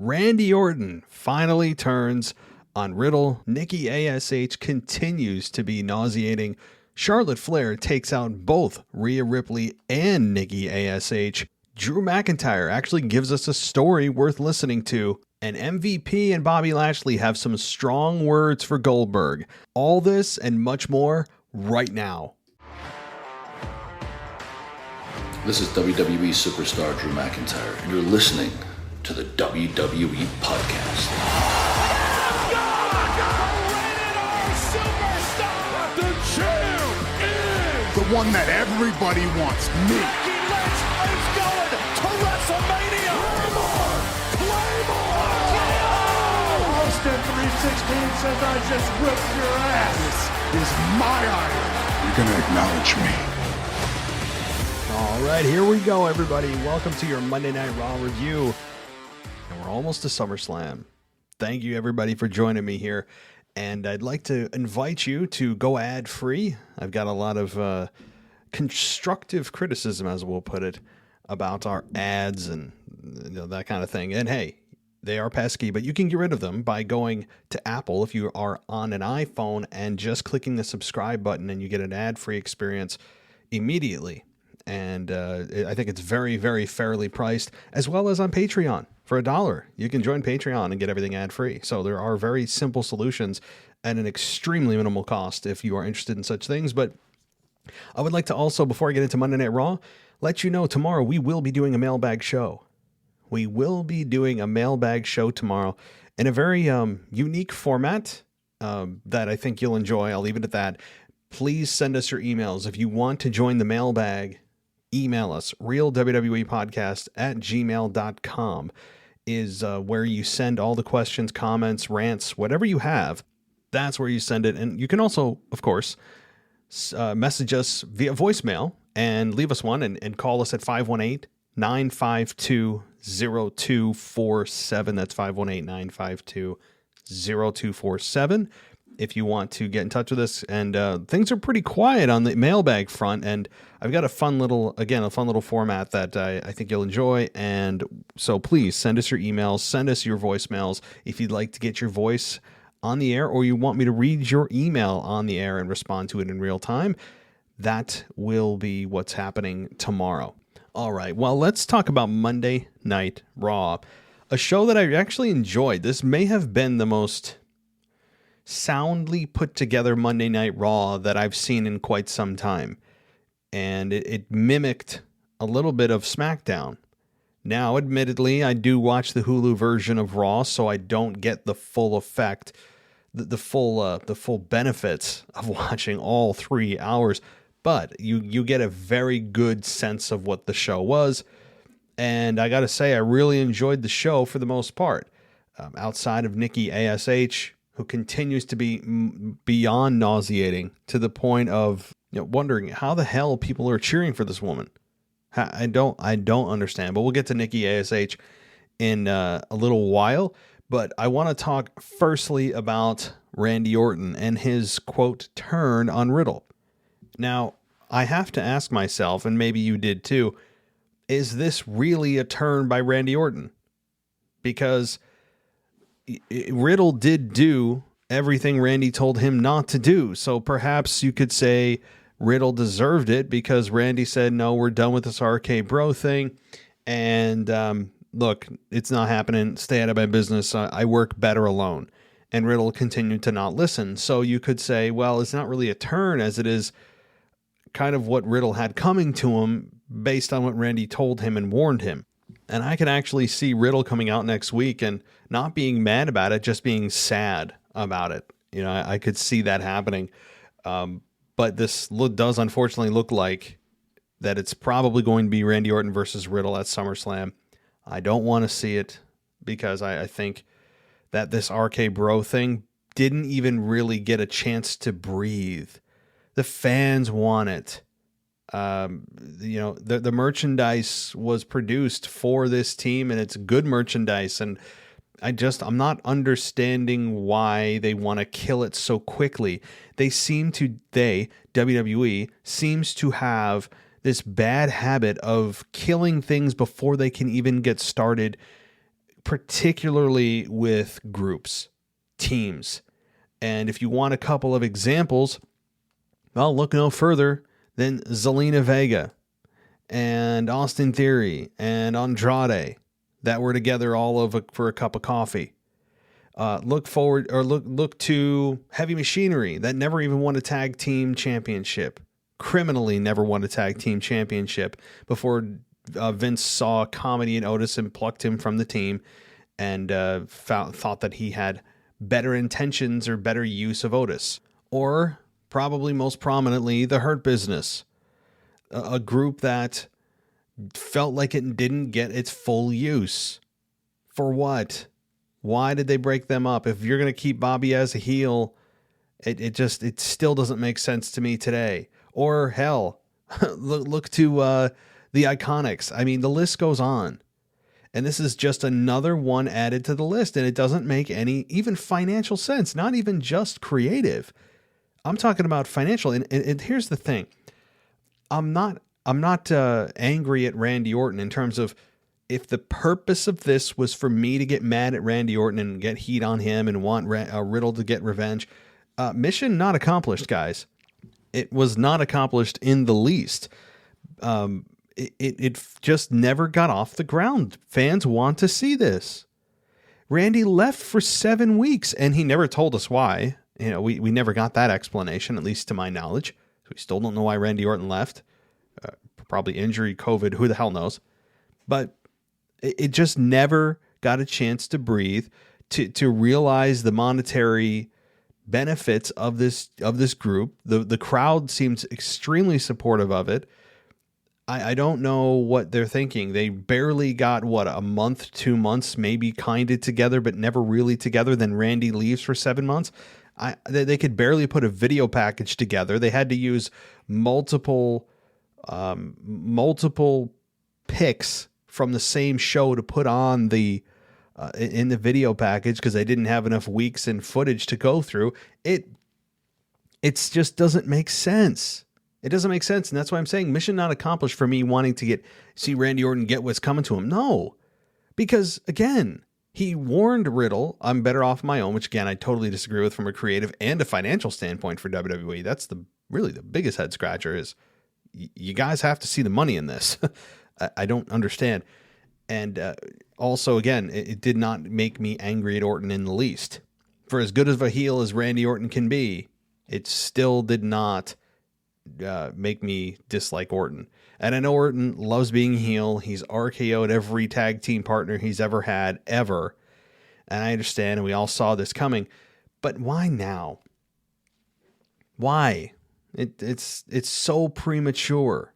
Randy Orton finally turns on Riddle. Nikki ASH continues to be nauseating. Charlotte Flair takes out both Rhea Ripley and Nikki ASH. Drew McIntyre actually gives us a story worth listening to. And MVP and Bobby Lashley have some strong words for Goldberg. All this and much more right now. This is WWE superstar Drew McIntyre, and you're listening to the WWE Podcast. The champ is the one that everybody wants, me. Becky Lynch is going to WrestleMania. Claymore! Austin 316 says I just whipped your ass. This is my iron. You're going to acknowledge me. All right, here we go, everybody. Welcome to your Monday Night Raw review. And we're almost to SummerSlam. Thank you, everybody, for joining me here. And I'd like to invite you to go ad-free. I've got a lot of constructive criticism, as we'll put it, about our ads and that kind of thing. And hey, they are pesky, but you can get rid of them by going to Apple if you are on an iPhone and just clicking the subscribe button, and you get an ad-free experience immediately. And I think it's very, very fairly priced, as well as on Patreon. For $1, you can join Patreon and get everything ad-free. So there are very simple solutions at an extremely minimal cost if you are interested in such things. But I would like to also, before I get into Monday Night Raw, let you know tomorrow we will be doing a mailbag show. We will be doing a mailbag show tomorrow in a very unique format that I think you'll enjoy. I'll leave it at that. Please send us your emails. If you want to join the mailbag, email us. realwwepodcast@gmail.com is where you send all the questions, comments, rants, whatever you have. That's where you send it. And you can also, of course, message us via voicemail and leave us one and call us at 518-952-0247. That's 518-952-0247. If you want to get in touch with us. And things are pretty quiet on the mailbag front, and I've got a fun little format that I think you'll enjoy. And so please send us your emails, send us your voicemails if you'd like to get your voice on the air, or you want me to read your email on the air and respond to it in real time. That will be what's happening tomorrow. All right, well, let's talk about Monday Night Raw, a show that I actually enjoyed. This may have been the most soundly put together Monday Night Raw that I've seen in quite some time. And it mimicked a little bit of SmackDown. Now, admittedly, I do watch the Hulu version of Raw, so I don't get the full effect, the full benefits of watching all 3 hours. But you get a very good sense of what the show was. And I got to say, I really enjoyed the show for the most part. Outside of Nikki ASH, who continues to be beyond nauseating to the point of wondering how the hell people are cheering for this woman. I don't understand. But we'll get to Nikki ASH in a little while. But I want to talk firstly about Randy Orton and his, quote, turn on Riddle. Now, I have to ask myself, and maybe you did too, is this really a turn by Randy Orton? Because Riddle did do everything Randy told him not to do. So perhaps you could say Riddle deserved it because Randy said, no, we're done with this RK Bro thing. And look, it's not happening. Stay out of my business. I work better alone. And Riddle continued to not listen. So you could say, well, it's not really a turn as it is kind of what Riddle had coming to him based on what Randy told him and warned him. And I can actually see Riddle coming out next week and not being mad about it, just being sad about it. I could see that happening. But this does unfortunately look like that it's probably going to be Randy Orton versus Riddle at SummerSlam. I don't want to see it because I think that this RK Bro thing didn't even really get a chance to breathe. The fans want it. The merchandise was produced for this team, and it's good merchandise. And I'm not understanding why they want to kill it so quickly. WWE seems to have this bad habit of killing things before they can even get started particularly with groups, teams. And if you want a couple of examples, well, look no further than Zelina Vega and Austin Theory and Andrade that were together for a cup of coffee. Look to Heavy Machinery that never even won a tag team championship, criminally never won a tag team championship before Vince saw comedy in Otis and plucked him from the team and thought that he had better intentions or better use of Otis. Or probably most prominently, the Hurt Business, a group that felt like it didn't get its full use. For what? Why did they break them up? If you're going to keep Bobby as a heel, it still doesn't make sense to me today. Or hell, look to the Iconics. I mean, the list goes on. And this is just another one added to the list, and it doesn't make any even financial sense, not even just creative. I'm talking about financial. And here's the thing. I'm not angry at Randy Orton in terms of, if the purpose of this was for me to get mad at Randy Orton and get heat on him and want Riddle to get revenge, mission not accomplished, guys. It was not accomplished in the least. It just never got off the ground. Fans want to see this. Randy left for 7 weeks, and he never told us why. You know, we never got that explanation, at least to my knowledge. We still don't know why Randy Orton left. Probably injury, COVID, who the hell knows. But it just never got a chance to breathe, to realize the monetary benefits of this group. The crowd seems extremely supportive of it. I don't know what they're thinking. They barely got, a month, 2 months, maybe kind of together, but never really together. Then Randy leaves for 7 months. They could barely put a video package together. They had to use multiple picks from the same show to put on in the video package because they didn't have enough weeks and footage to go through. It just doesn't make sense. It doesn't make sense. And that's why I'm saying mission not accomplished for me wanting to see Randy Orton get what's coming to him. No, because again, he warned Riddle, I'm better off my own, which again, I totally disagree with from a creative and a financial standpoint for WWE. That's really the biggest head scratcher is you guys have to see the money in this. I don't understand. And also, again, it did not make me angry at Orton in the least. For as good of a heel as Randy Orton can be, it still did not make me dislike Orton. And I know Orton loves being heel. He's RKO'd every tag team partner he's ever had, ever. And I understand, and we all saw this coming. But why now? Why? It's so premature.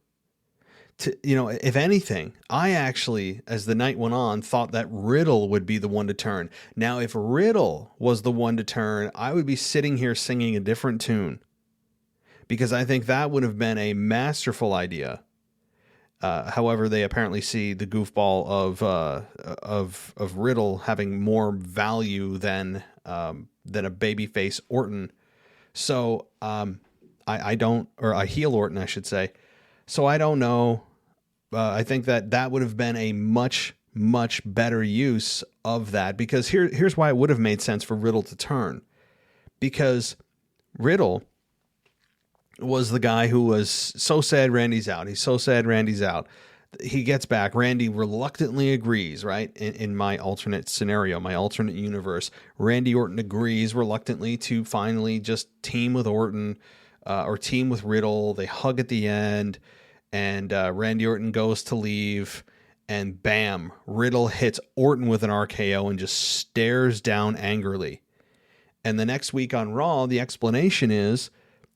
If anything, I actually, as the night went on, thought that Riddle would be the one to turn. Now, if Riddle was the one to turn, I would be sitting here singing a different tune. Because I think that would have been a masterful idea. However, they apparently see the goofball of Riddle having more value than a babyface Orton. So I don't, or a heel Orton, I should say. So I don't know. I think that would have been a much, much better use of that, because here's why it would have made sense for Riddle to turn. Because Riddle was the guy who was so sad Randy's out. He's so sad Randy's out. He gets back. Randy reluctantly agrees, right? In my alternate scenario, my alternate universe, Randy Orton agrees reluctantly to finally just team with Orton or team with Riddle. They hug at the end, and Randy Orton goes to leave, and bam, Riddle hits Orton with an RKO and just stares down angrily. And the next week on Raw, the explanation is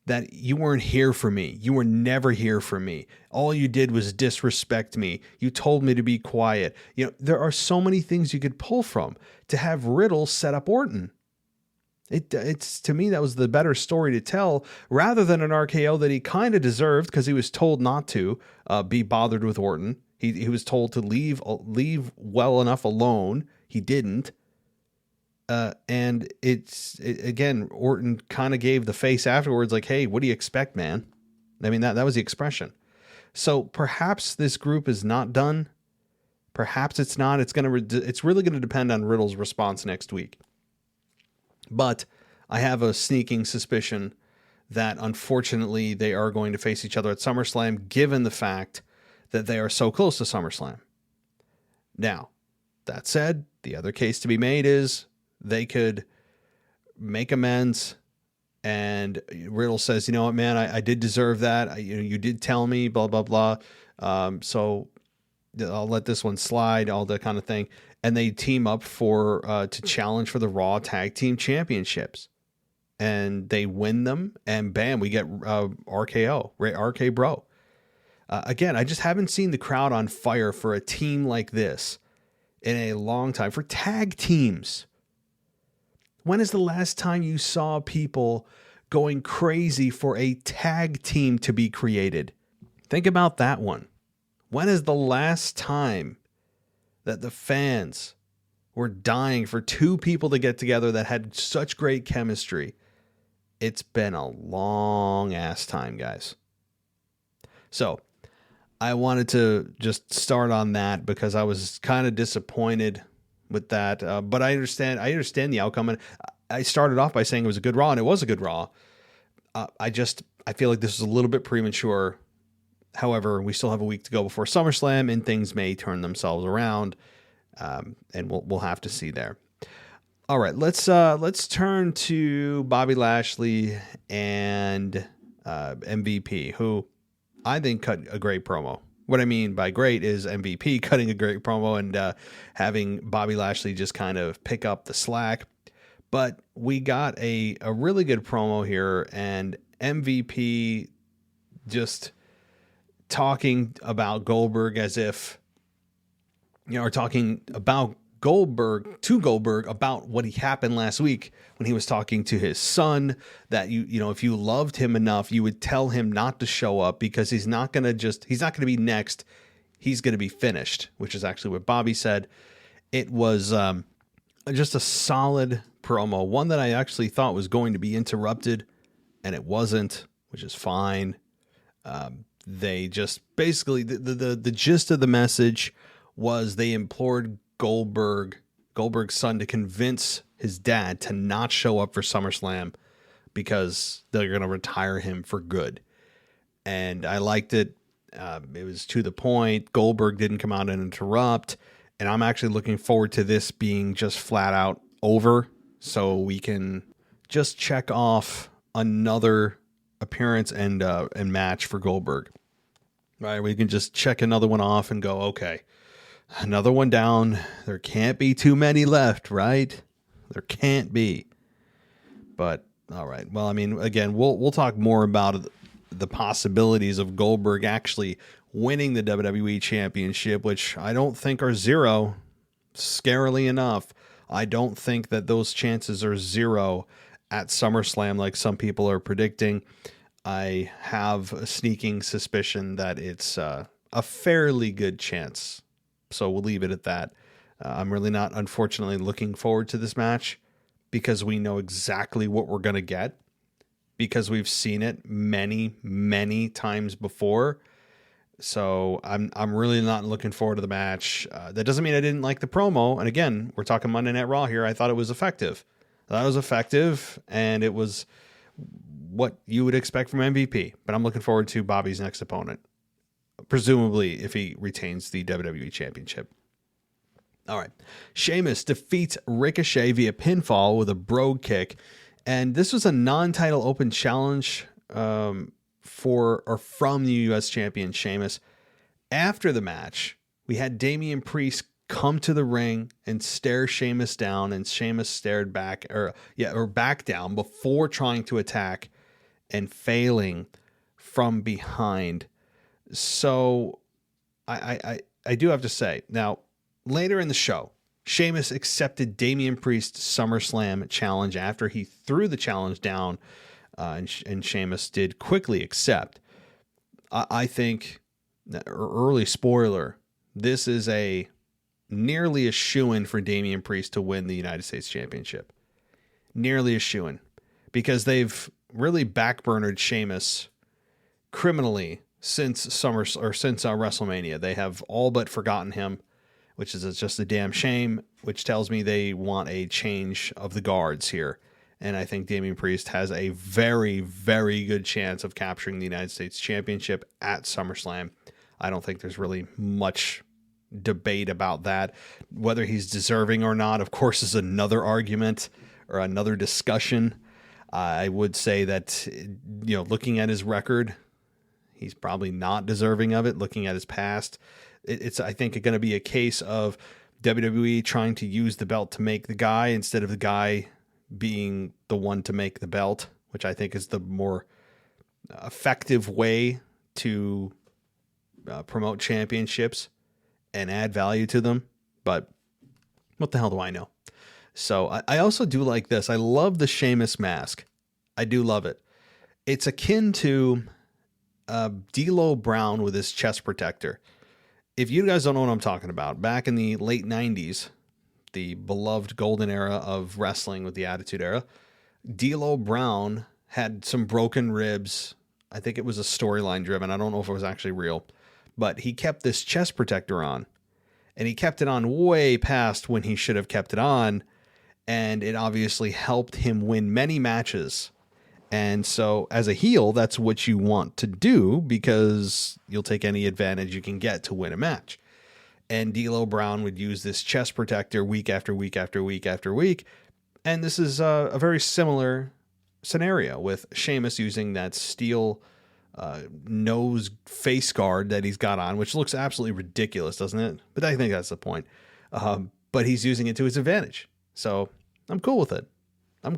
that you weren't here for me. You were never here for me. All you did was disrespect me. You told me to be quiet. There are so many things you could pull from to have Riddle set up Orton. It's to me, that was the better story to tell, rather than an RKO that he kind of deserved because he was told not to be bothered with Orton. He was told to leave well enough alone. He didn't. And again, Orton kind of gave the face afterwards, like, hey, what do you expect, man? I mean, that was the expression. So perhaps this group is not done, Perhaps it's not. It's really going to depend on Riddle's response next week. But I have a sneaking suspicion that unfortunately they are going to face each other at SummerSlam, given the fact that they are so close to SummerSlam. Now, that said, the other case to be made is they could make amends, and Riddle says, you know what, man, I did deserve that. You did tell me, blah, blah, blah. So I'll let this one slide, all that kind of thing. And they team up to challenge for the Raw Tag Team Championships. And they win them, and bam, we get RKO, RK Bro. Again, I just haven't seen the crowd on fire for a team like this in a long time. For tag teams. When is the last time you saw people going crazy for a tag team to be created? Think about that one. When is the last time that the fans were dying for two people to get together that had such great chemistry? It's been a long ass time, guys. So I wanted to just start on that because I was kind of disappointed with that. But I understand the outcome. And I started off by saying it was a good Raw, and it was a good Raw. I feel like this is a little bit premature. However, we still have a week to go before SummerSlam, and things may turn themselves around. And we'll have to see there. All right, let's turn to Bobby Lashley and MVP, who I think cut a great promo. What I mean by great is MVP cutting a great promo and having Bobby Lashley just kind of pick up the slack. But we got a really good promo here, and MVP just talking about Goldberg as if, or talking about Goldberg about what happened last week when he was talking to his son, that if you loved him enough, you would tell him not to show up because he's not going to be next. He's going to be finished, which is actually what Bobby said. It was just a solid promo, one that I actually thought was going to be interrupted, and it wasn't, which is fine. They just basically, the gist of the message was they implored Goldberg's son, to convince his dad to not show up for SummerSlam because they're going to retire him for good. And I liked it. It was to the point. Goldberg didn't come out and interrupt. And I'm actually looking forward to this being just flat out over, so we can just check off another appearance and match for Goldberg. Right? We can just check another one off and go, okay, another one down. There can't be too many left, right? There can't be. But all right. Well, I mean, again, we'll talk more about the possibilities of Goldberg actually winning the WWE Championship, which I don't think are zero. Scarily enough, I don't think that those chances are zero at SummerSlam like some people are predicting. I have a sneaking suspicion that it's a fairly good chance. So we'll leave it at that. I'm really not, unfortunately, looking forward to this match because we know exactly what we're going to get, because we've seen it many, many times before. So I'm really not looking forward to the match. That doesn't mean I didn't like the promo. And again, we're talking Monday Night Raw here. I thought it was effective. And it was what you would expect from MVP. But I'm looking forward to Bobby's next opponent, presumably if he retains the WWE Championship. All right. Sheamus defeats Ricochet via pinfall with a brogue kick. And this was a non-title open challenge from the U.S. champion Sheamus. After the match, we had Damian Priest come to the ring and stare Sheamus down, and Sheamus stared back or back down before trying to attack and failing from behind. So I do have to say, now later in the show, Sheamus accepted Damian Priest's SummerSlam challenge after he threw the challenge down, and Sheamus did quickly accept. I think, early spoiler, this is nearly a shoo-in for Damian Priest to win the United States Championship. Nearly a shoo-in, because they've really backburnered Sheamus criminally since WrestleMania. They have all but forgotten him, which is just a damn shame, which tells me they want a change of the guards here. And I think Damian Priest has a very, very good chance of capturing the United States Championship at SummerSlam. I don't think there's really much debate about that. Whether he's deserving or not, of course, is another argument or another discussion. I would say that, looking at his record, he's probably not deserving of it. Looking at his past, it's I think, going to be a case of WWE trying to use the belt to make the guy instead of the guy being the one to make the belt, which I think is the more effective way to promote championships and add value to them. But what the hell do I know? So I also do like this. I love the Sheamus mask. I do love it. It's akin to D'Lo Brown with his chest protector. If you guys don't know what I'm talking about, back in the late 90s, the beloved golden era of wrestling with the Attitude Era, D'Lo Brown had some broken ribs. I think it was a storyline driven. I don't know if it was actually real, but he kept this chest protector on, and he kept it on way past when he should have kept it on. And it obviously helped him win many matches. And so as a heel, that's what you want to do, because you'll take any advantage you can get to win a match. And D'Lo Brown would use this chest protector week after week after week after week. And this is a very similar scenario with Sheamus using that steel nose face guard that he's got on, which looks absolutely ridiculous, doesn't it? But I think that's the point. But he's using it to his advantage. So I'm cool with it. I'm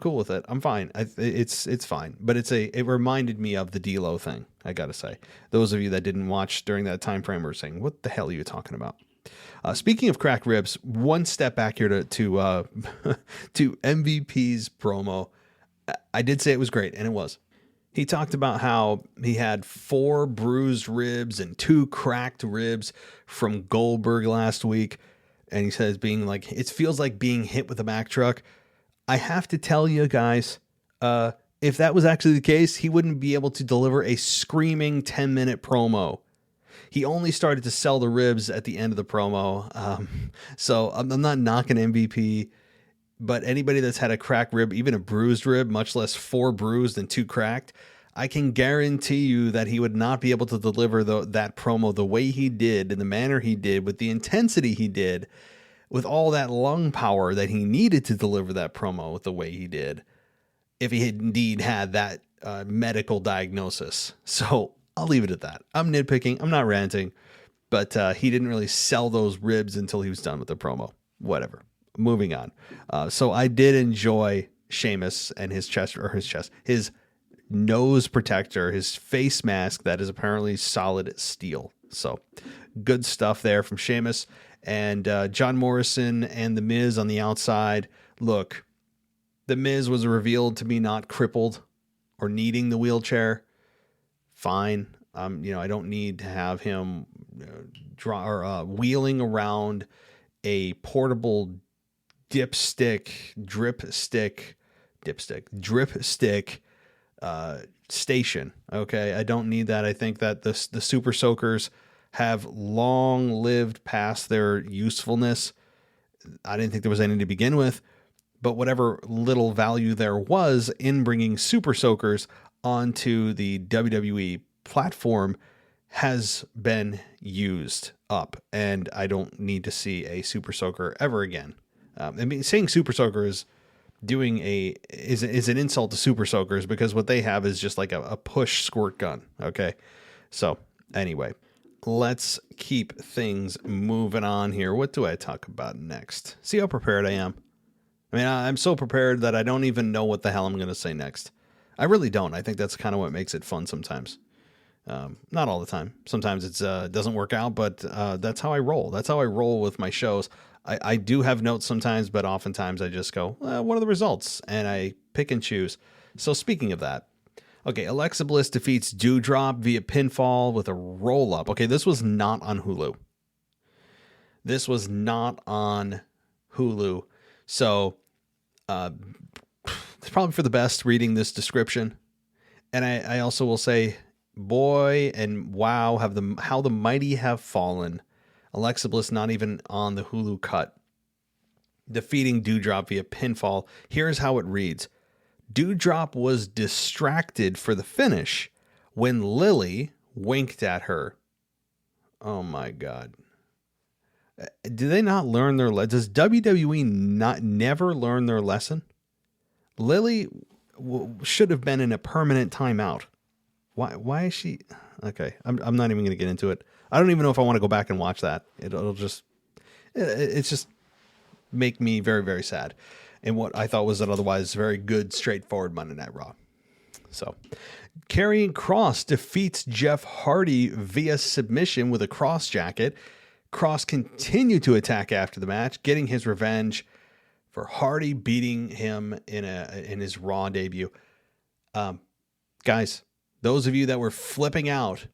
fine. It's fine. But it reminded me of the D'Lo thing, I got to say. Those of you that didn't watch during that time frame were saying, what the hell are you talking about? Speaking of cracked ribs, one step back here to MVP's promo. I did say it was great, and it was. He talked about how he had 4 bruised ribs and 2 cracked ribs from Goldberg last week. And he says it feels like being hit with a Mack truck. I have to tell you guys, if that was actually the case, he wouldn't be able to deliver a screaming 10-minute promo. He only started to sell the ribs at the end of the promo. So I'm not knocking MVP, but anybody that's had a cracked rib, even a bruised rib, much less 4 bruised and 2 cracked, I can guarantee you that he would not be able to deliver that promo the way he did, in the manner he did, with the intensity he did, with all that lung power that he needed to deliver that promo with the way he did, if he had indeed had that medical diagnosis. So I'll leave it at that. I'm nitpicking. I'm not ranting, but he didn't really sell those ribs until he was done with the promo. Whatever. Moving on. So I did enjoy Sheamus and his nose protector, his face mask that is apparently solid steel. So good stuff there from Sheamus. And John Morrison and The Miz on the outside. Look, The Miz was revealed to be not crippled or needing the wheelchair. Fine. I don't need to have him wheeling around a portable drip stick station. Okay. I don't need that. I think that the super soakers have long lived past their usefulness. I didn't think there was any to begin with, but whatever little value there was in bringing super soakers onto the WWE platform has been used up, and I don't need to see a super soaker ever again. Saying super soaker is an insult to super soakers, because what they have is just like a push squirt gun. Okay. So anyway, let's keep things moving on here. What do I talk about next? See how prepared I am? I'm so prepared that I don't even know what the hell I'm going to say next. I really don't. I think that's kind of what makes it fun sometimes. Not all the time. Sometimes it doesn't work out, but that's how I roll. That's how I roll with my shows. I do have notes sometimes, but oftentimes I just go, what are the results? And I pick and choose. So speaking of that, okay, Alexa Bliss defeats Dewdrop via pinfall with a roll-up. Okay, this was not on Hulu. So it's probably for the best reading this description. And I also will say, boy and wow, how the mighty have fallen. Alexa Bliss not even on the Hulu cut. Defeating Doudrop via pinfall. Here's how it reads. Doudrop was distracted for the finish when Lily winked at her. Oh my God. Do they not learn their lesson? Does WWE never learn their lesson? Lily should have been in a permanent timeout. Why is she? Okay, I'm not even going to get into it. I don't even know if I want to go back and watch that. It's just make me very, very sad. And what I thought was an otherwise very good, straightforward Monday Night Raw. So, Karrion Kross defeats Jeff Hardy via submission with a Cross jacket. Kross continued to attack after the match, getting his revenge for Hardy beating him in his Raw debut. Guys, those of you that were flipping out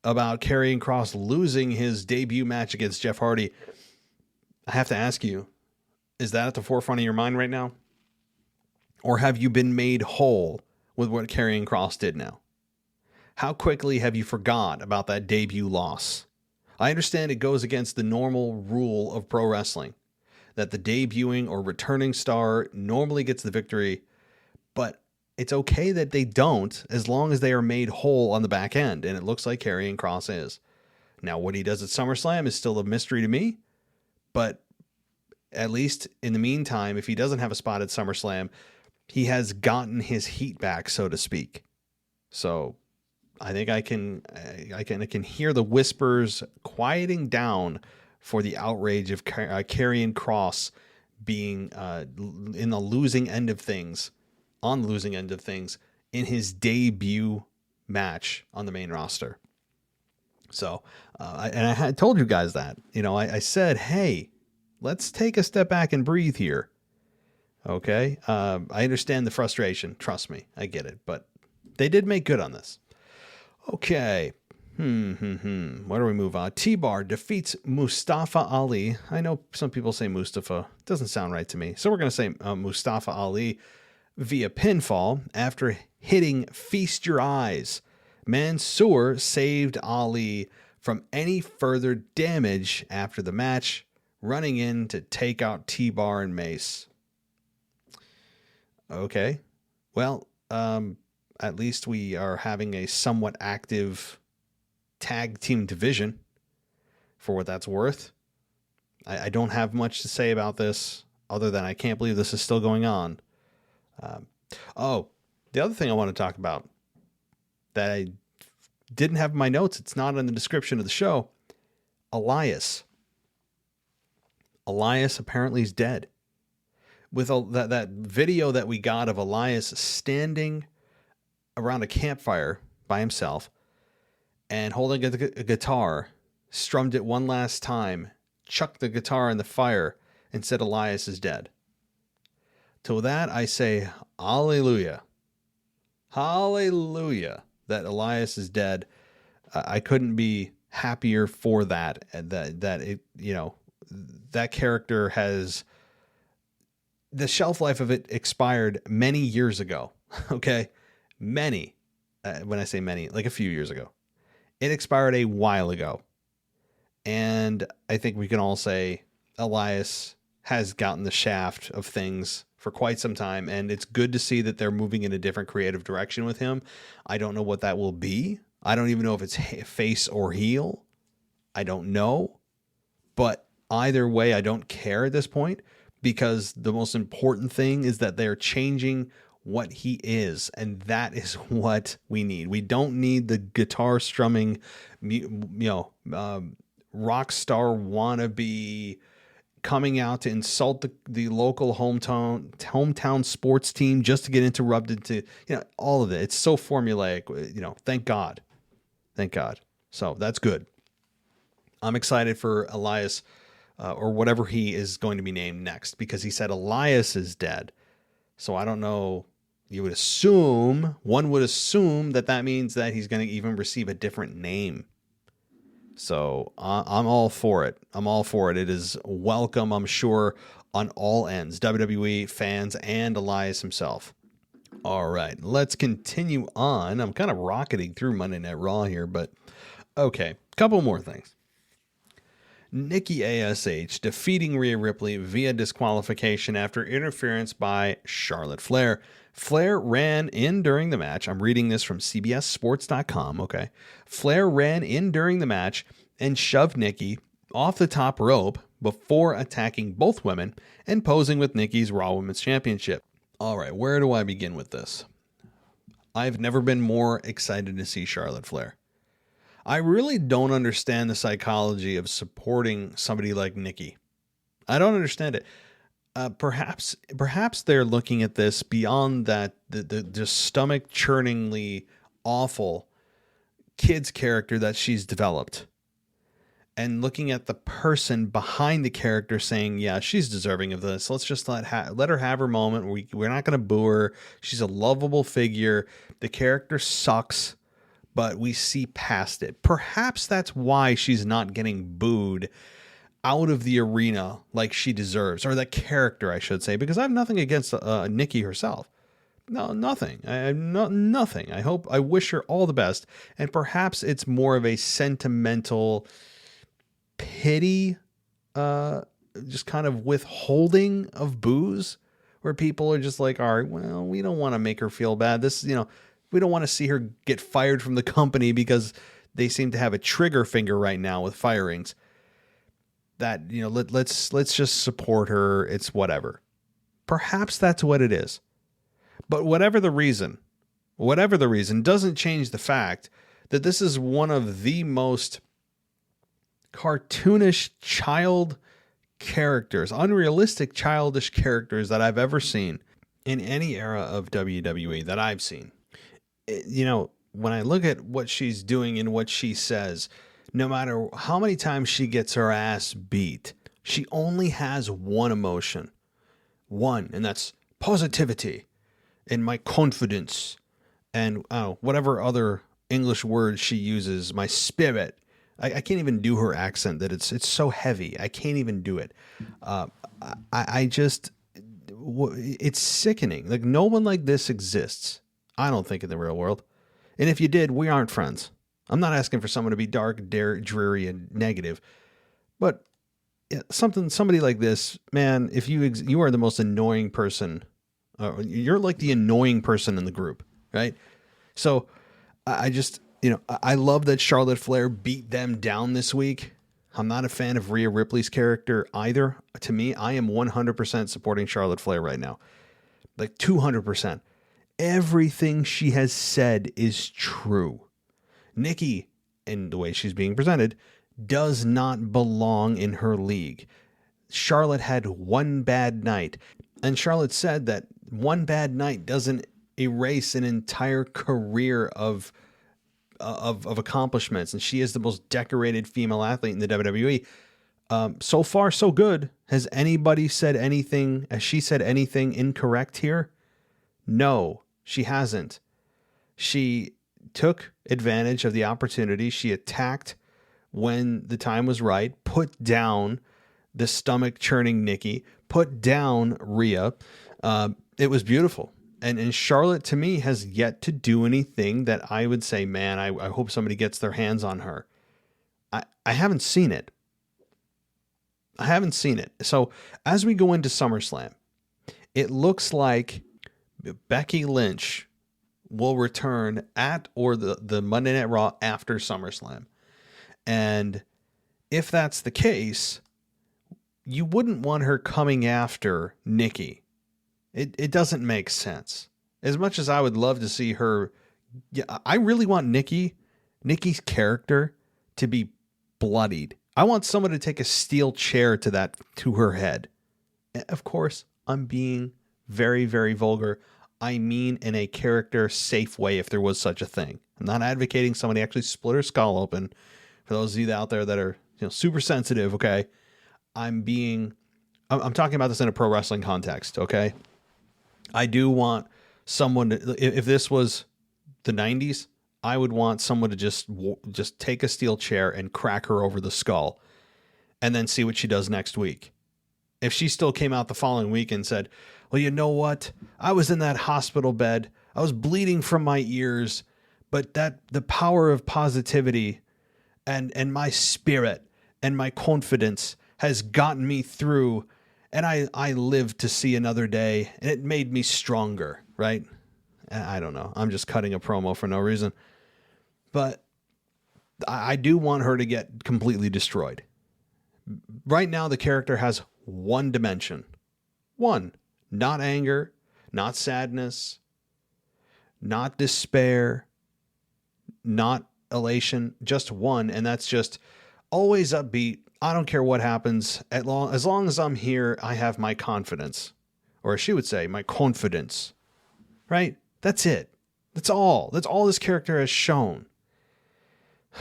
about Karrion Kross losing his debut match against Jeff Hardy, I have to ask you, is that at the forefront of your mind right now? Or have you been made whole with what Karrion Kross did now? How quickly have you forgot about that debut loss? I understand it goes against the normal rule of pro wrestling, that the debuting or returning star normally gets the victory, but it's okay that they don't as long as they are made whole on the back end, and it looks like Karrion Kross is. Now, what he does at SummerSlam is still a mystery to me, but at least in the meantime, if he doesn't have a spot at SummerSlam, he has gotten his heat back, so to speak. So I think I can hear the whispers quieting down for the outrage of Karrion Kross being in the losing end of things, on the losing end of things in his debut match on the main roster. So, I had told you guys that, I said, hey, let's take a step back and breathe here. Okay. I understand the frustration. Trust me. I get it, but they did make good on this. Okay. Where do we move on? T-Bar defeats Mustafa Ali. I know some people say Mustafa. It doesn't sound right to me. So we're going to say Mustafa Ali via pinfall after hitting Feast Your Eyes. Mansoor saved Ali from any further damage after the match, running in to take out T-Bar and Mace. Okay. Well, at least we are having a somewhat active tag team division for what that's worth. I don't have much to say about this other than I can't believe this is still going on. The other thing I want to talk about that I didn't have in my notes, it's not in the description of the show. Elias apparently is dead. With that video that we got of Elias standing around a campfire by himself and holding a guitar, strummed it one last time, chucked the guitar in the fire, and said Elias is dead. To that I say, hallelujah. Hallelujah that Elias is dead. I couldn't be happier for that. That character has, the shelf life of it expired many years ago. Okay. Many, when I say many, like a few years ago, it expired a while ago. And I think we can all say Elias has gotten the shaft of things for quite some time. And it's good to see that they're moving in a different creative direction with him. I don't know what that will be. I don't even know if it's face or heel. I don't know. But either way, I don't care at this point, because the most important thing is that they're changing what he is, and that is what we need. We don't need the guitar strumming, rock star wannabe coming out to insult the local hometown sports team just to get interrupted to, all of it. It's so formulaic, thank God. So that's good. I'm excited for Elias, or whatever he is going to be named next, because he said Elias is dead. So I don't know. One would assume that means that he's going to even receive a different name. So I'm all for it. It is welcome, I'm sure, on all ends, WWE fans and Elias himself. All right, let's continue on. I'm kind of rocketing through Monday Night Raw here, but okay, couple more things. Nikki ASH defeating Rhea Ripley via disqualification after interference by Charlotte Flair. Flair ran in during the match. I'm reading this from CBSSports.com, okay? Flair ran in during the match and shoved Nikki off the top rope before attacking both women and posing with Nikki's Raw Women's Championship. All right, where do I begin with this? I've never been more excited to see Charlotte Flair. I really don't understand the psychology of supporting somebody like Nikki. I don't understand it. Perhaps they're looking at this beyond that the just stomach churningly awful kid's character that she's developed, and looking at the person behind the character saying, yeah, she's deserving of this. Let's just let her have her moment. We're not going to boo her. She's a lovable figure. The character sucks, but we see past it. Perhaps that's why she's not getting booed out of the arena like she deserves, or the character, I should say, because I have nothing against Nikki herself. No, nothing. Nothing. I wish her all the best. And perhaps it's more of a sentimental pity, just kind of withholding of boos, where people are just like, all right, well, we don't want to make her feel bad. We don't want to see her get fired from the company because they seem to have a trigger finger right now with firings. That, let's just support her. It's whatever. Perhaps that's what it is. But whatever the reason doesn't change the fact that this is one of the most cartoonish child characters, unrealistic childish characters that I've ever seen in any era of WWE that I've seen. When I look at what she's doing and what she says, no matter how many times she gets her ass beat, she only has one emotion. One, and that's positivity and my confidence and whatever other English word she uses, my spirit. I can't even do her accent, that it's so heavy. I can't even do it. It's sickening. Like, no one like this exists, I don't think, in the real world. And if you did, we aren't friends. I'm not asking for someone to be dark, dreary, and negative, but somebody like this, man, if you are the most annoying person, you're like the annoying person in the group, right? So I love that Charlotte Flair beat them down this week. I'm not a fan of Rhea Ripley's character either. To me, I am 100% supporting Charlotte Flair right now. Like 200%. Everything she has said is true. Nikki, in the way she's being presented, does not belong in her league. Charlotte had one bad night, and Charlotte said that one bad night doesn't erase an entire career of accomplishments, and she is the most decorated female athlete in the WWE. So far, so good. Has anybody said anything? Has she said anything incorrect here? No, she hasn't. She took advantage of the opportunity. She attacked when the time was right, put down the stomach churning Nikki, put down Rhea. It was beautiful. And Charlotte, to me, has yet to do anything that I would say, man, I hope somebody gets their hands on her. I haven't seen it. So as we go into SummerSlam, it looks like Becky Lynch will return at or the Monday Night Raw after SummerSlam. And if that's the case, you wouldn't want her coming after Nikki. It doesn't make sense. As much as I would love to see her, I really want Nikki's character to be bloodied. I want someone to take a steel chair to her head. Of course, I'm being very, very vulgar. I mean in a character safe way, if there was such a thing. I'm not advocating somebody actually split her skull open. For those of you out there that are super sensitive, okay? I'm talking about this in a pro wrestling context, okay? I do want someone to, if this was the 90s, I would want someone to just take a steel chair and crack her over the skull and then see what she does next week. If she still came out the following week and said, well, you know what? I was in that hospital bed. I was bleeding from my ears, but the power of positivity and my spirit and my confidence has gotten me through, and I lived to see another day, and it made me stronger, right? I don't know. I'm just cutting a promo for no reason. But I do want her to get completely destroyed. Right now, the character has one dimension. One. Not anger, not sadness, not despair, not elation. Just one, and that's just always upbeat. I don't care what happens. As long as I'm here, I have my confidence. Or she would say, my confidence. Right? That's it. That's all. That's all this character has shown.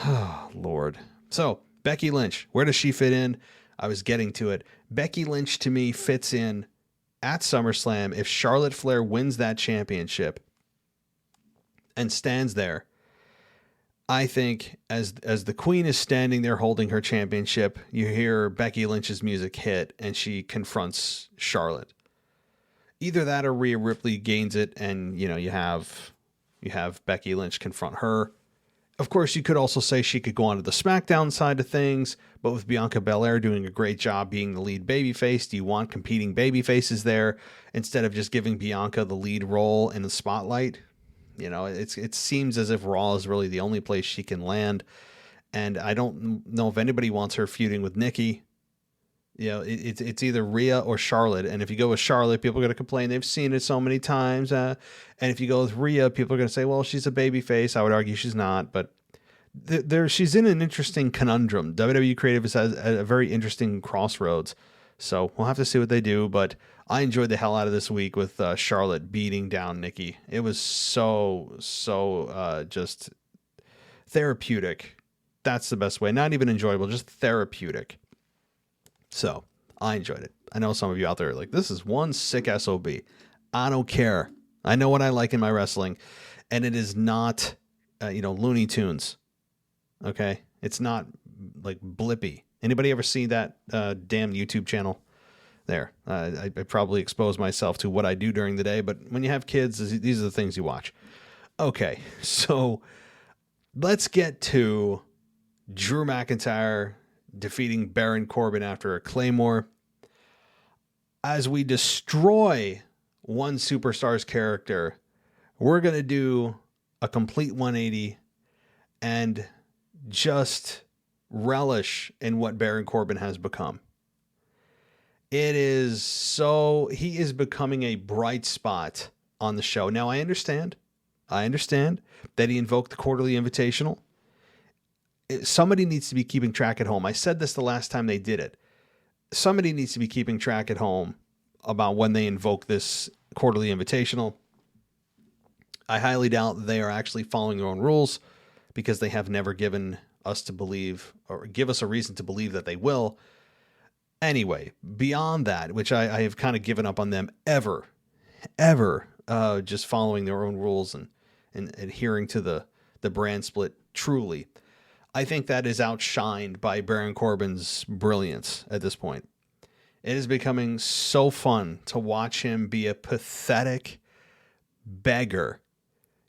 Oh, Lord. So, Becky Lynch, where does she fit in? I was getting to it. Becky Lynch, to me, fits in at SummerSlam if Charlotte Flair wins that championship and stands there. I think as the queen is standing there holding her championship, you hear Becky Lynch's music hit and she confronts Charlotte. Either that or Rhea Ripley gains it and, you have Becky Lynch confront her. Of course, you could also say she could go on to the SmackDown side of things, but with Bianca Belair doing a great job being the lead babyface, do you want competing babyfaces there instead of just giving Bianca the lead role in the spotlight? It seems as if Raw is really the only place she can land, and I don't know if anybody wants her feuding with Nikki. It's either Rhea or Charlotte, and if you go with Charlotte, people are going to complain they've seen it so many times, and if you go with Rhea, people are going to say, well, she's a babyface. I would argue she's not, but she's in an interesting conundrum. WWE Creative is at a very interesting crossroads, so we'll have to see what they do, but I enjoyed the hell out of this week with Charlotte beating down Nikki. It was so just therapeutic. That's the best way. Not even enjoyable, just therapeutic. So I enjoyed it. I know some of you out there are like, this is one sick SOB. I don't care. I know what I like in my wrestling, and it is not, Looney Tunes. Okay. It's not like Blippy. Anybody ever see that damn YouTube channel? There. I probably expose myself to what I do during the day, but when you have kids, these are the things you watch. Okay. So let's get to Drew McIntyre defeating Baron Corbin after a Claymore. As we destroy one superstar's character, we're going to do a complete 180 and just relish in what Baron Corbin has become. He is becoming a bright spot on the show. Now, I understand that he invoked the quarterly invitational. Somebody needs to be keeping track at home. I said this the last time they did it. Somebody needs to be keeping track at home about when they invoke this quarterly invitational. I highly doubt that they are actually following their own rules because they have never given us to believe or give us a reason to believe that they will. Anyway, beyond that, which I have kind of given up on them ever, just following their own rules and adhering to the brand split truly. I think that is outshined by Baron Corbin's brilliance at this point. It is becoming so fun to watch him be a pathetic beggar,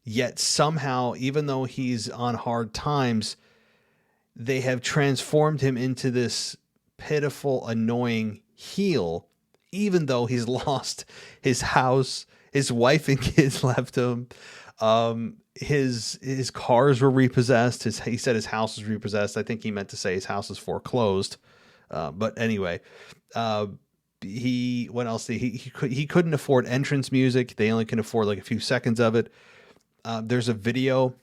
yet somehow, even though he's on hard times, they have transformed him into this pitiful, annoying heel, even though he's lost his house, his wife and kids left him. His cars were repossessed. He said his house was repossessed. I think he meant to say his house is foreclosed. But anyway, what else? He couldn't afford entrance music. They only can afford like a few seconds of it. There's a video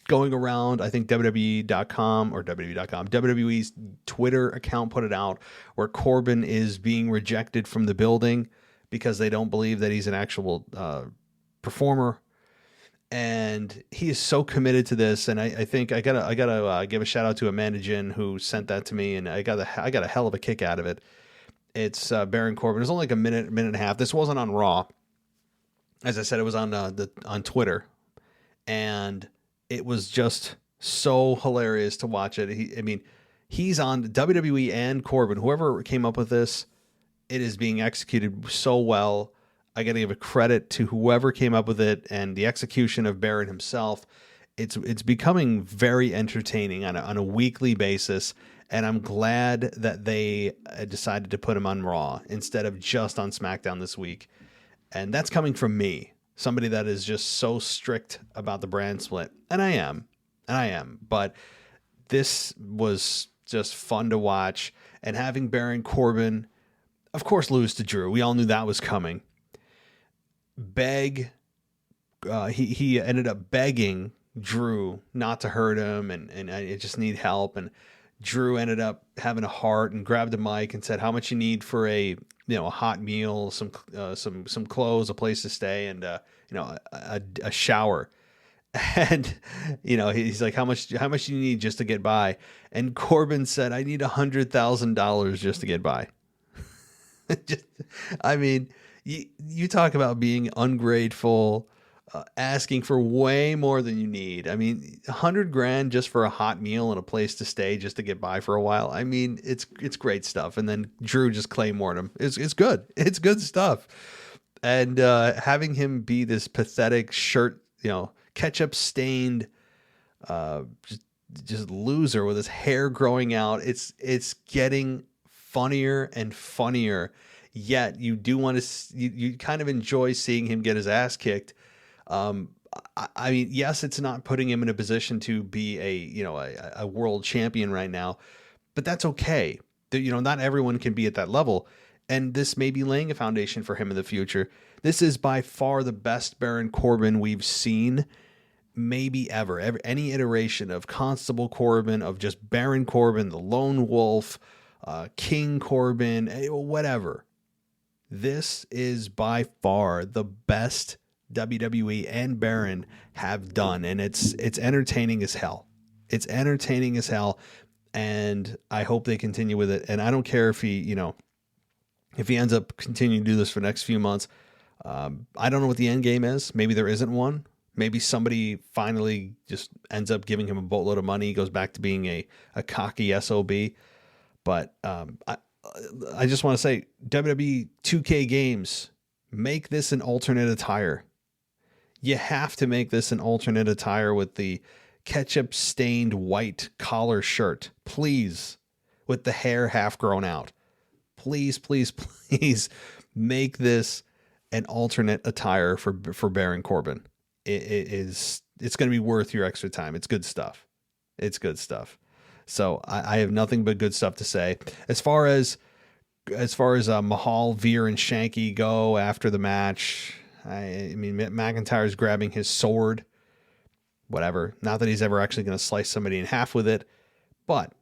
going around. I think WWE.com or WWE.com, WWE's Twitter account put it out where Corbin is being rejected from the building because they don't believe that he's an actual performer. And he is so committed to this, and I think I gotta give a shout out to Amanda Jin who sent that to me, and I got a hell of a kick out of it. It's Baron Corbin. It was only like a minute and a half. This wasn't on Raw, as I said. It was on Twitter, and it was just so hilarious to watch it. He's on WWE and Corbin. Whoever came up with this, it is being executed so well. I got to give a credit to whoever came up with it and the execution of Baron himself. It's becoming very entertaining on a weekly basis, And I'm glad that they decided to put him on Raw instead of just on SmackDown this week. And that's coming from me, somebody that is just so strict about the brand split. And I am. But this was just fun to watch. And having Baron Corbin, of course, lose to Drew. We all knew that was coming. He ended up begging Drew not to hurt him, and I just need help. And Drew ended up having a heart and grabbed a mic and said how much you need for a hot meal, some clothes, a place to stay, and a shower. And he's like, how much do you need just to get by? And Corbin said, I need $100,000 just to get by. You talk about being ungrateful, asking for way more than you need. I mean, $100,000 just for a hot meal and a place to stay just to get by for a while. I mean, it's great stuff. And then Drew just claymored him. It's good. It's good stuff. And having him be this pathetic shirt, ketchup stained, just loser with his hair growing out. It's getting funnier and funnier. Yet you do want to, you kind of enjoy seeing him get his ass kicked. I mean, yes, it's not putting him in a position to be a world champion right now, but that's okay. Not everyone can be at that level. And this may be laying a foundation for him in the future. This is by far the best Baron Corbin we've seen, maybe ever. Any iteration of Constable Corbin, of just Baron Corbin, the Lone Wolf, King Corbin, whatever. This is by far the best WWE and Baron have done, and it's entertaining as hell. It's entertaining as hell, and I hope they continue with it. And I don't care if he ends up continuing to do this for the next few months. I don't know what the end game is. Maybe there isn't one. Maybe somebody finally just ends up giving him a boatload of money. He goes back to being a cocky SOB. But I just want to say, WWE 2K games, make this an alternate attire. You have to make this an alternate attire with the ketchup stained white collar shirt, please, with the hair half grown out. Please, please, please make this an alternate attire for Baron Corbin. It's going to be worth your extra time. It's good stuff. It's good stuff. So I have nothing but good stuff to say. As far as Mahal, Veer, and Shanky go after the match, I mean, McIntyre's grabbing his sword. Whatever. Not that he's ever actually going to slice somebody in half with it. But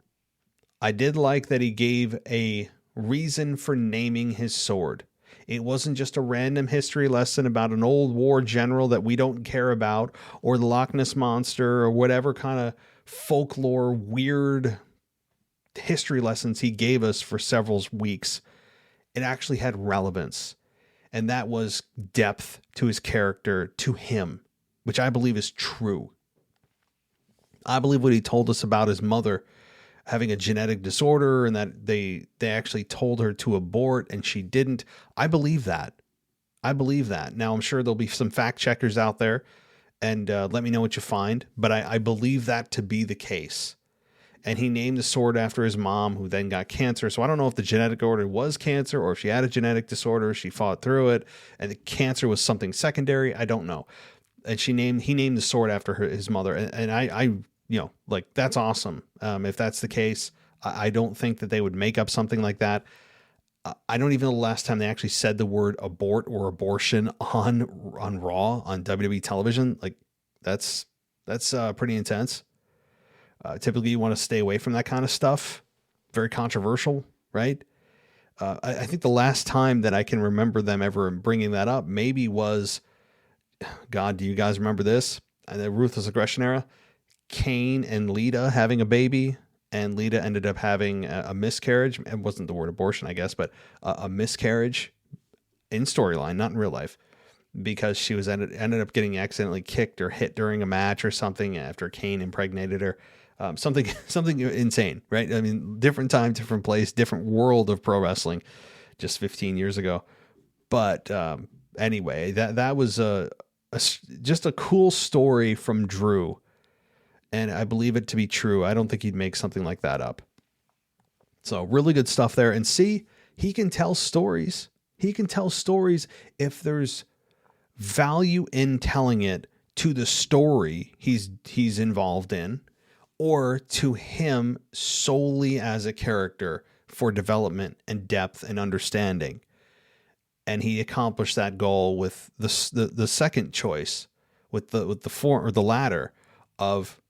I did like that he gave a reason for naming his sword. It wasn't just a random history lesson about an old war general that we don't care about, or the Loch Ness Monster, or whatever kind of folklore, weird history lessons he gave us for several weeks. It actually had relevance. And that was depth to his character, to him, which I believe is true. I believe what he told us about his mother having a genetic disorder and that they actually told her to abort and she didn't. I believe that. Now, I'm sure there'll be some fact checkers out there and let me know what you find. But I believe that to be the case. And he named the sword after his mom, who then got cancer. So I don't know if the genetic disorder was cancer or if she had a genetic disorder, she fought through it, and the cancer was something secondary. I don't know. And he named the sword after his mother. And I that's awesome. If that's the case, I don't think that they would make up something like that. I don't even know the last time they actually said the word abort or abortion on Raw, on WWE television. Like that's pretty intense. Typically you want to stay away from that kind of stuff. Very controversial, right? I think the last time that I can remember them ever bringing that up maybe was, God, do you guys remember this? The Ruthless Aggression era? Kane and Lita having a baby, and Lita ended up having a miscarriage. It wasn't the word abortion, I guess, but a miscarriage in storyline, not in real life, because she was ended up getting accidentally kicked or hit during a match or something after Kane impregnated her. Something insane, right? I mean, different time, different place, different world of pro wrestling just 15 years ago. But anyway, that was just a cool story from Drew. And I believe it to be true. I don't think he'd make something like that up. So really good stuff there. And see, he can tell stories. He can tell stories if there's value in telling it to the story he's involved in, or to him solely as a character for development and depth and understanding. And he accomplished that goal with the second choice, with the latter of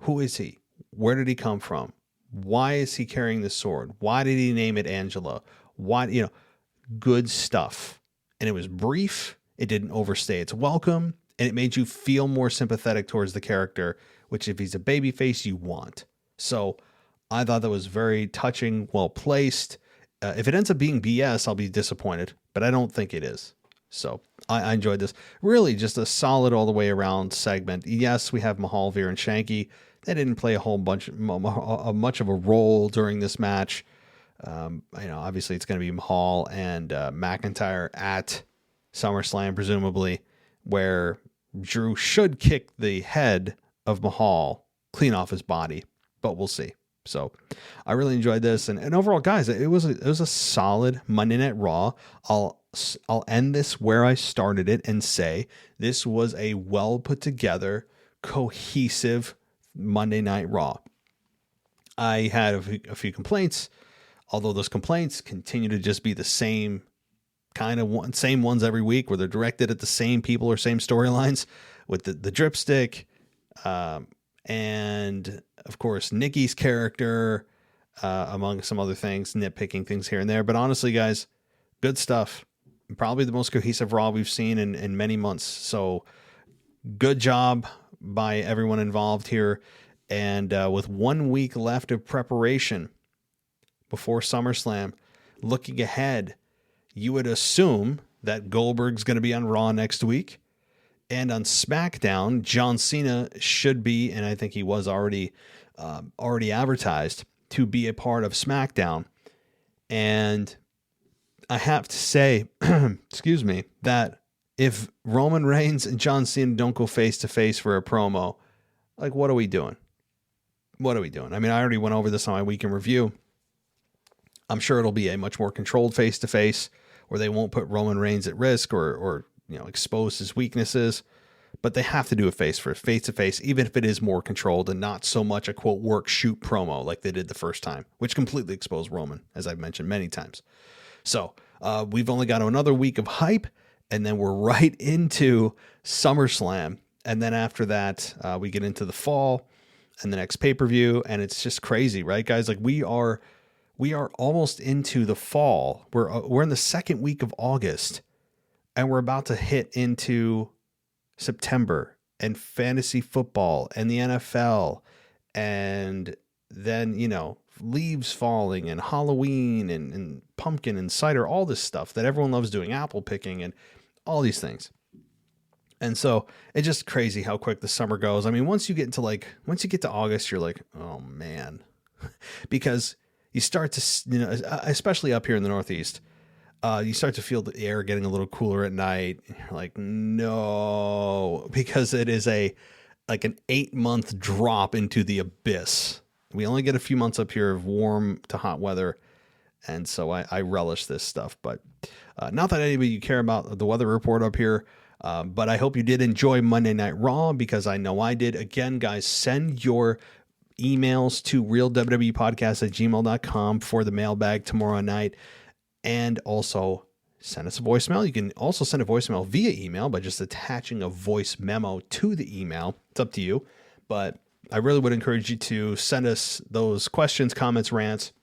who is he? Where did he come from? Why is he carrying this sword? Why did he name it Angela? Why, good stuff. And it was brief. It didn't overstay its welcome, and it made you feel more sympathetic towards the character, which if he's a babyface, you want. So I thought that was very touching, well placed. If it ends up being BS, I'll be disappointed, but I don't think it is. So I enjoyed this. Really just a solid all the way around segment. Yes, we have Mahal, Veer, and Shanky. They didn't play a whole much of a role during this match. Obviously it's going to be Mahal and McIntyre at SummerSlam, presumably, where Drew should kick the head of Mahal clean off his body, but we'll see. So I really enjoyed this, and overall, guys, it was a solid Monday Night Raw. I'll end this where I started it and say this was a well put together, cohesive Monday Night Raw. I had a few complaints, although those complaints continue to just be the same same ones every week, where they're directed at the same people or same storylines, with the dripstick, and of course Nikki's character, among some other things, nitpicking things here and there. But honestly, guys, good stuff. Probably the most cohesive Raw we've seen in many months. So good job by everyone involved here. And with 1 week left of preparation before SummerSlam, looking ahead, you would assume that Goldberg's going to be on Raw next week. And on SmackDown, John Cena should be, and I think he was already advertised to be a part of SmackDown. And I have to say, excuse me, that if Roman Reigns and John Cena don't go face to face for a promo, like, what are we doing? What are we doing? I mean, I already went over this on my week in review. I'm sure it'll be a much more controlled face to face, where they won't put Roman Reigns at risk or expose his weaknesses, but they have to do a face to face, even if it is more controlled and not so much a quote work shoot promo like they did the first time, which completely exposed Roman, as I've mentioned many times. So we've only got another week of hype, and then we're right into SummerSlam. And then after that, we get into the fall and the next pay-per-view, and it's just crazy, right, guys? Like, we are almost into the fall. We're in the second week of August, and we're about to hit into September and fantasy football and the NFL, and then, leaves falling and Halloween and pumpkin and cider, all this stuff that everyone loves doing, apple picking and all these things. And so it's just crazy how quick the summer goes. I mean, once you get to August, you're like, oh man, because you start to, especially up here in the Northeast, you start to feel the air getting a little cooler at night. And you're like, no, because it is an 8-month drop into the abyss. We only get a few months up here of warm to hot weather. And so I relish this stuff, but not that anybody you care about the weather report up here. But I hope you did enjoy Monday Night Raw, because I know I did. Again, guys, send your emails to realwwepodcast@gmail.com for the mailbag tomorrow night. And also send us a voicemail. You can also send a voicemail via email by just attaching a voice memo to the email. It's up to you. But I really would encourage you to send us those questions, comments, rants.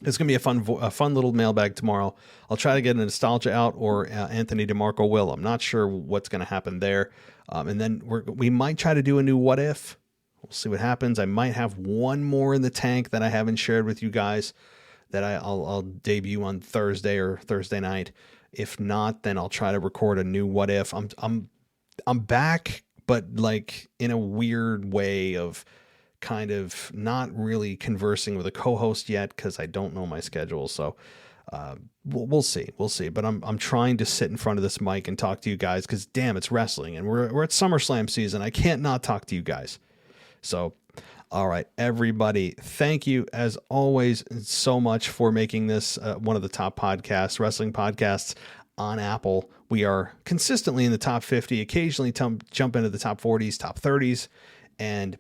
It's going to be a fun little mailbag tomorrow. I'll try to get a Nostalgia out, or Anthony DeMarco will. I'm not sure what's going to happen there. And then we might try to do a new What If. We'll see what happens. I might have one more in the tank that I haven't shared with you guys that I'll debut on Thursday or Thursday night. If not, then I'll try to record a new What If. I'm back, but like in a weird way of kind of not really conversing with a co-host yet, because I don't know my schedule. So we'll see. But I'm trying to sit in front of this mic and talk to you guys, because damn, it's wrestling, and we're at SummerSlam season. I can't not talk to you guys. So All right, everybody, thank you as always so much for making this one of the top podcasts, wrestling podcasts on Apple. We are consistently in the top 50, occasionally jump into the top 40s, top 30s, and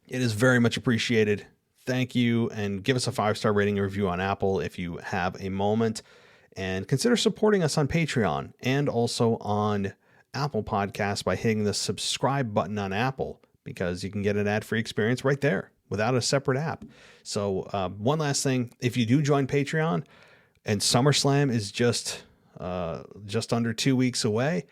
it is very much appreciated. Thank you, and give us a 5-star rating and review on Apple if you have a moment, and consider supporting us on Patreon and also on Apple Podcasts by hitting the subscribe button on Apple, because you can get an ad-free experience right there without a separate app. So one last thing, if you do join Patreon and SummerSlam is just under 2 weeks away,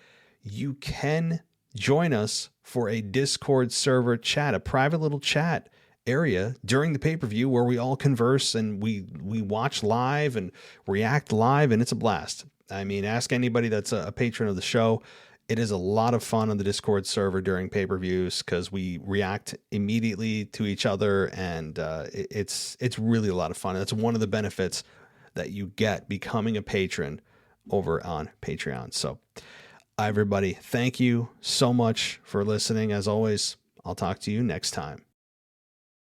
you can join us for a Discord server chat, a private little chat area during the pay-per-view where we all converse and we watch live and react live, and it's a blast. I mean, ask anybody that's a patron of the show. It is a lot of fun on the Discord server during pay-per-views because we react immediately to each other, and it's really a lot of fun. That's one of the benefits that you get becoming a patron over on Patreon. So, everybody, thank you so much for listening. As always, I'll talk to you next time.